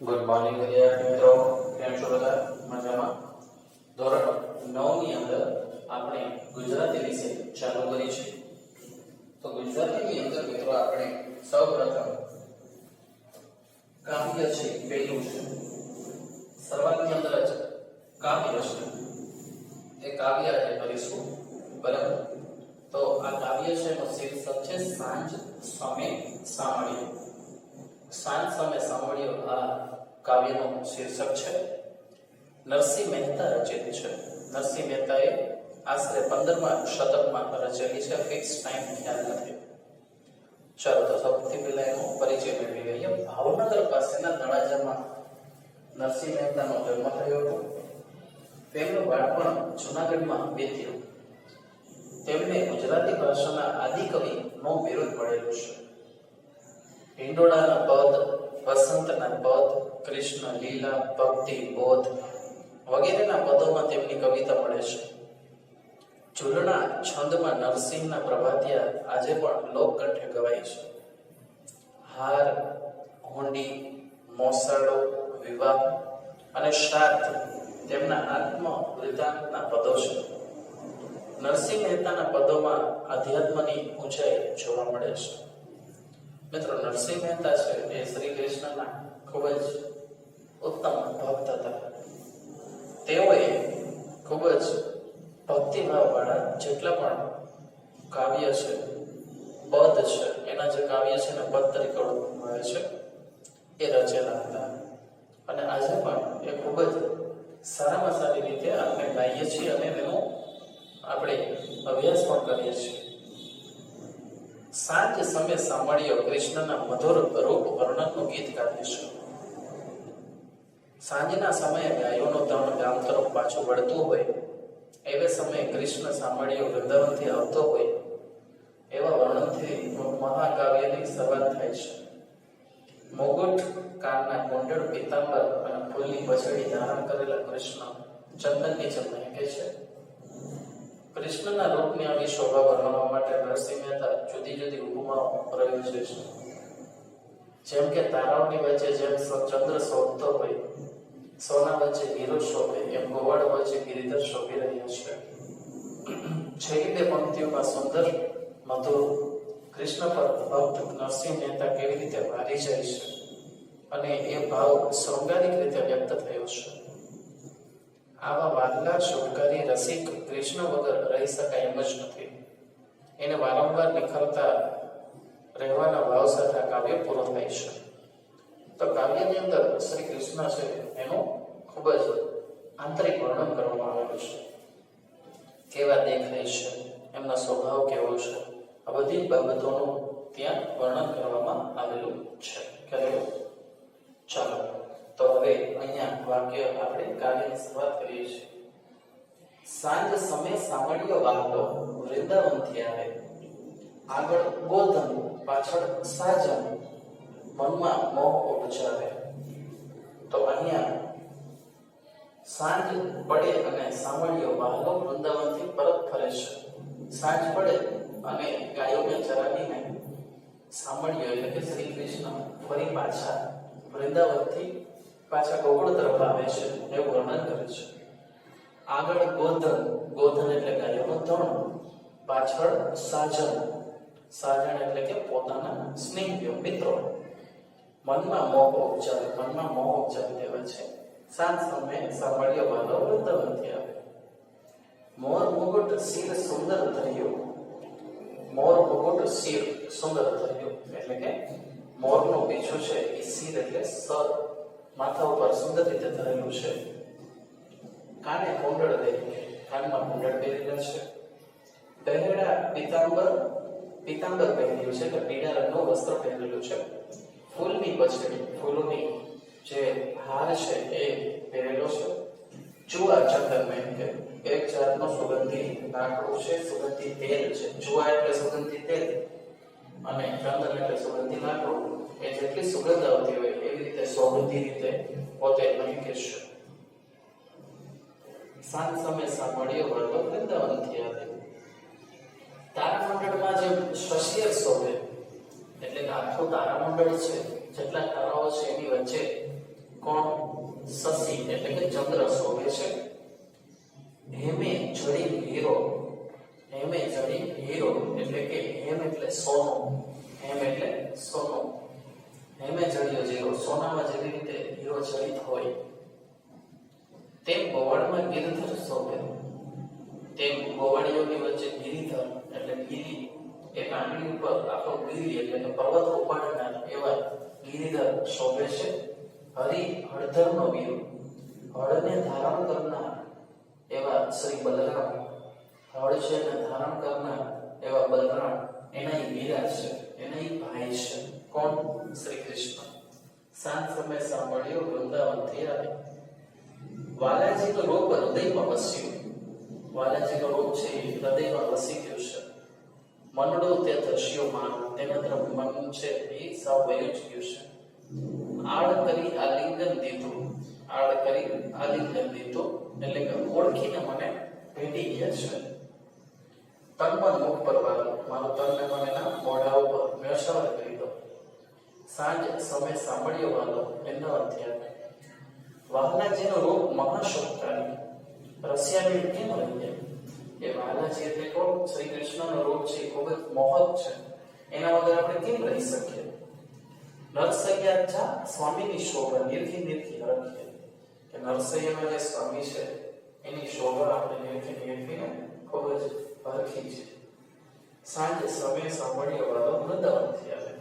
Good morning વિદ્યાર્થી મિત્રો, કેમ છો બધા? મજામાં? ધોરણ 9 ની અંદર આપણે ગુજરાતી વિષય ચાલુ કરી છે. તો ગુજરાતીની અંદર મિત્રો આપણે સૌપ્રથમ કાવ્ય છે પહેલું છે. શરૂઆતની અંદર જ કાવ્ય છે, એ કાવ્ય આપણે કરીશું, બરાબર? તો આ કાવ્ય છે એનું શીર્ષક છે સાંજ સમે સાંભળ્યો. સાંજ સમે સાંભળ્યો આ કાવ્યનું શીર્ષક છે. નરસિંહ મહેતા રચિત છે. નરસિંહ મહેતાએ આશરે 15મા શતકમાં રચેલી છે. ફિક્સ ટાઈમ ખ્યાલ નથી. ચાલો તો સૌથી પહેલા એનો પરિચય મેળવી લઈએ. ભાવનગર પાસેના તળાજામાં નરસિંહ મહેતાનો જન્મ થયો હતો. તેમનું બાળપણ જૂનાગઢમાં વીત્યું. તેમને ગુજરાતી ભાષાના આદિકવિ નો બિરુદ મળેલું છે. હિંડોળાના પદ, વસંતના પદ, કૃષ્ણ લીલા, ભક્તિ, બોધ વગેરેના પદોમાં તેમની કવિતા મળે છે. ઝૂલણા છંદમાં નરસિંહના પ્રભાતિયા આજે પણ લોકકંઠે ગવાય છે. હાર, હોંડી, મોસાળો, વિવાહ અને શ્રાદ્ધ તેમના આત્મવૃતાંતના પદો છે. નરસિંહ મહેતાના પદોમાં આધ્યાત્મની ઊંચાઈ જોવા મળે છે. મિત્રો, નરસિંહ મહેતા છે એ શ્રી કૃષ્ણના ખૂબ જ ઉત્તમ ભક્ત હતા. તેઓએ ખૂબ જ ભક્તિભાવ વાળા જેટલા પણ કાવ્ય છે, પદ છે, એના જે કાવ્ય છે એને પદ તરીકે ઓળખવામાં આવે છે, એ રચેલા હતા. અને આજે પણ એ ખૂબ જ સારામાં સારી રીતે આપણે ગાઈએ છીએ અને એનો આપણે અભ્યાસ પણ કરીએ છીએ. સાંજ સમે સાંભળ્યો કૃષ્ણના મધુર રૂપ વર્ણનનું ગીત ગાયું છે. સાંજના સમયે ગાયોનું ધણ ગામ તરફ પાછું વળતું હોય, એવે સમયે કૃષ્ણ સાંભળ્યો વૃંદાવનથી આવતો હોય, એવા વર્ણનથી મહાકાવ્યની શરૂઆત થાય છે. મુગુટ, કાનના કુંડળ, પીતાંબર અને ફૂલની પછડી ધારણ કરેલા કૃષ્ણ ચંદન નીચે મહેકે છે. કૃષ્ણના રૂપની આવી શોભા વર્ણવવા માટે નરસિંહ મહેતા જુદી જુદી ઉપમાઓ પ્રયોજે છે. જેમ કે તારાઓની વચ્ચે જેમ ચંદ્ર શોભતો હોય, સોના વચ્ચે હીરો શોભે, એમ ગોવાળ વચ્ચે ગિરિધર શોભી રહ્યા છે. છેલ્લી બે પંક્તિઓમાં સુંદર મધુર કૃષ્ણ પર ભક્ત નરસિંહ મહેતા કેવી રીતે વારી જાય છે અને એ ભાવ શૃંગારિક રીતે વ્યક્ત થયો છે. આવા વાદલા શુભકારી રસિક કૃષ્ણ વગર રહી શકાય એમ જ નથી. એને વારંવાર નિખરતા રહેવાના ભાવ સાથે આ કાવ્ય પૂરો થાય છે. તો કાવ્યની અંદર શ્રી કૃષ્ણ છે એનું ખૂબ જ આંતરિક વર્ણન કરવામાં આવેલું છે. કેવા દેખાય છે, એમનો સ્વભાવ કેવો છે, આ બધી બાબતોનું ત્યાં વર્ણન કરવામાં આવેલું છે. ચાલો તો હવે અહીંયા વાક્ય આપણે કાવ્યની શરૂઆત કરીએ છીએ. સાંજ સમે સાંભળ્યો વાહલો વૃંદાવનથી આવે, આગળ ગોધન પાછળ સાજન, મનમાં મોહ ઉપજાવે. તો અહીંયા સાંજ પડે અને સાંભળ્યો વાહલો વૃંદાવનથી પરત ફરે છે. સાંજ પડે અને ગાયોને ચરાવીને સાંભળ્યો એટલે કે શ્રી કૃષ્ણ ફરી પાછા વૃંદાવનથી પાછા ગોકુળ તરફ આવે છે એવું વર્ણન કરે છે. આગળ ગોધન, ગોધન એટલે ગાયોનું ધણ, પાછળ સાજન, સાજન એટલે કે પોતાના સ્નેહીઓ, મિત્રો. મનમાં મોહ ઉપજાવે, મનમાં મોહ ઉપજાવી દેવા છે. સાંજ સમય સાંભળ્યો વાલો વૃંદાવનથી આવે. મોર મુગુટ શિર સુંદર ધર્યો, મોર મુગુટ શિર સુંદર ધર્યો એટલે કે મોરનું પીછું છે એ શિર એટલે સર, માથા ઉપર સુંદર રીતે ધરેલું છે. કાને કુંડળ દે, કાનમાં કુંડળ પહેરેલા છે. બહેડા પીતાંબર, પીતાંબર પહેર્યું છે કે પીળા રંગનું વસ્ત્ર પહેરેલું છે. ફૂલની પછડી, ફૂલોની જે હાર છે એ પહેરેલો છે. જુઆ ચંદન મહેકે, એક જાતનો સુગંધી લાકડું છે, સુગંધી તેલ છે. જુઆ એટલે સુગંધી તેલ અને ચંદન એટલે સુગંધી લાકડું. એ જેટલી સુગંધ આવતી હોય એવી રીતે સુગંધી રીતે પોતે મહેકે છે. સાંજ સમય સાંભળ્યો વાલો વૃંદાવનથી આવે. તારામંડળમાં જે શશિયર શોભે એટલે કે આખું તારામંડળ છે, જેટલા તારાઓ છે એની વચ્ચે કોણ? શશી એટલે કે ચંદ્ર શોભે છે. હેમે જડી હીરો, હેમે જડી હીરો એટલે કે હેમ એટલે સોનું, હેમ એટલે સોનું. હેમે જડિયો હીરો, સોનામાં જેવી રીતે હીરો જડિત હોય તેમ ગોવાળમાં ગિરિધર શોભે. તેમ ગોવાળીઓની વચ્ચે ગિરિધર એટલે ગિરી, એક આંગળી ઉપર આખો ગિરી એટલે કે પર્વત ઉપાડનાર એવા ગિરિધર શોભે છે. હરિ હળધરનો વીરો, હળને ધારણ કરનાર એવા શ્રી બલરામ, હળ છે ને ધારણ કરનાર એવા બલરામ એના વીરા છે, એના ભાઈ છે. કોણ? શ્રી કૃષ્ણ. સાંજ સમય સાંભળ્યો વૃંદાવનથી આવે. વાલાજીનો રોગ હૃદયમાં વસ્યો, વાલાજીનો રોગ છે એ હૃદયમાં વસી ગયો છે. મનડો તે દ્રશ્યો માન, તેના તરફ મન છે એ સાવ વયું જ ગયું છે. આડ કરી આલિંગન દીધું, આડ કરી આલિંગન દીધું એટલે કે ઓળખીને મને ભેટી ગયા છે. તન મન મુખ પર વાળું, મારું તનને મને ના મોઢા ઉપર મેળસાવર કરી દો. સાંજ સમય સાંભળ્યો વાલો વૃંદાવનથી આવે. વાલાજીનો રોગ મહાશોકકારી, રસિયાબેન કેમ રહી જાય? એ વાલાજી એટલે કોણ? શ્રી કૃષ્ણનો રોગ છે ખૂબ જ મોહક છે, એના વગર આપણે કેમ રહી શકીએ? નરસૈયા જા સ્વામીની શોભા નિરખી નિરખી હરખીએ, કે નરસૈયામાં જે સ્વામી છે એની શોભા આપણે નિરખી નિરખીને ખૂબ જ હરખી છે. સાંજ સમય સાંભળ્યો વાલો વૃંદાવનથી આવે.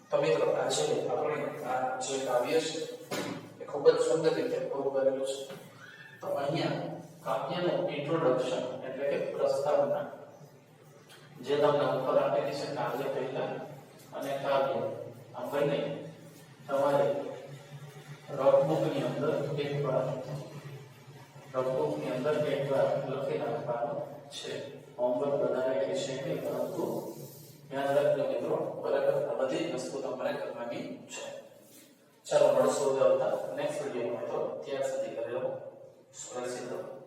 તો મિત્રો આજે આપણે આ જે કાવ્ય છે એ ખૂબ જ સુંદર રીતે પૂરું કરેલું છે. તો અહીંયા કાવ્યનું ઇન્ટ્રોડક્શન એટલે કે પ્રસ્તાવના જે તમને ઉપર આપેલી છે કાવ્ય પહેલા અને કાવ્ય આ બંને તમારે રફબુકની અંદર એકવાર લખી નાખવાનું છે. હોમવર્ક બનાવે કે છે નહીં, પરંતુ ધ્યાન રાખજો મિત્રો, બરાબર આ બધી જ વસ્તુ તમારે કરવાની છે. ચાલો મળશું આવતા નેક્સ્ટ વિડીયોમાં. તો ત્યાં સુધી કરેલો સુરક્ષિત રહો.